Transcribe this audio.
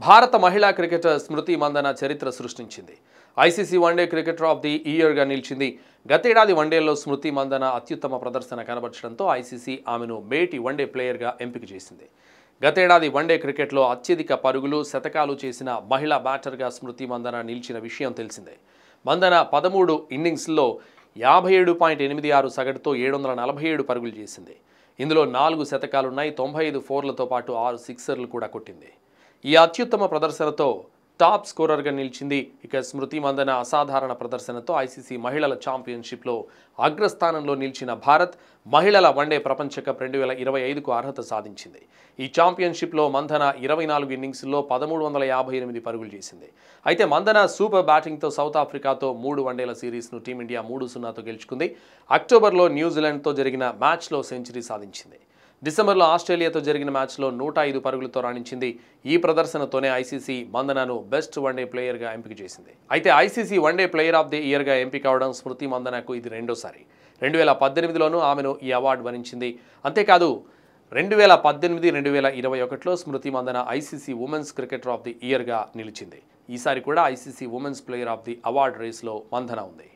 భారత మహిళా క్రికెటర్ స్మృతి మందన చరిత్ర సృష్టించింది. ICC one day cricketer of the ఇయర్గా నిలిచింది. గతేడాది వన్డేల్లో స్మృతి మందన అత్యుత్తమ ప్రదర్శన కనబర్చడంతో ఐసీసీ ఆమెను మేటి వన్డే ప్లేయర్గా ఎంపిక చేసింది. గతేడాది వన్డే క్రికెట్లో అత్యధిక పరుగులు, శతకాలు చేసిన మహిళా బ్యాటర్గా స్మృతి మందన నిలిచిన విషయం తెలిసిందే. మందన 13 ఇన్నింగ్స్లో 57.86 సగటుతో 747 పరుగులు చేసింది. ఇందులో 4 శతకాలున్నాయి. 95 ఫోర్లతో పాటు 6 సిక్సర్లు కూడా కొట్టింది. ఈ అత్యుత్తమ ప్రదర్శనతో టాప్ స్కోరర్గా నిలిచింది. ఇక స్మృతి మందన అసాధారణ ప్రదర్శనతో ఐసీసీ మహిళల ఛాంపియన్షిప్లో అగ్రస్థానంలో నిలిచిన భారత్ మహిళల వన్డే ప్రపంచ కప్ 2025కు అర్హత సాధించింది. ఈ ఛాంపియన్షిప్లో మందన 24 ఇన్నింగ్స్లో 1358 పరుగులు చేసింది. అయితే మందన సూపర్ బ్యాటింగ్తో సౌత్ ఆఫ్రికాతో 3 వన్డేల సిరీస్ను టీమిండియా 3-0తో గెలుచుకుంది. అక్టోబర్లో న్యూజిలాండ్తో జరిగిన మ్యాచ్లో సెంచరీ సాధించింది. డిసెంబర్లో ఆస్ట్రేలియాతో జరిగిన మ్యాచ్లో 105 పరుగులతో రాణించింది. ఈ ప్రదర్శనతోనే ఐసీసీ మందనను బెస్ట్ వన్డే ప్లేయర్గా ఎంపిక చేసింది. అయితే ICC one day player of the ఇయర్గా ఎంపిక అవడం స్మృతి మందనకు ఇది రెండోసారి. 2018లోనూ ఆమెను ఈ అవార్డు వరించింది. అంతేకాదు 2018-2021లో Smriti Mandhana ICC women's cricketer of the ఇయర్గా నిలిచింది. ఈసారి కూడా ICC women's player of the award రేస్లో మందన ఉంది.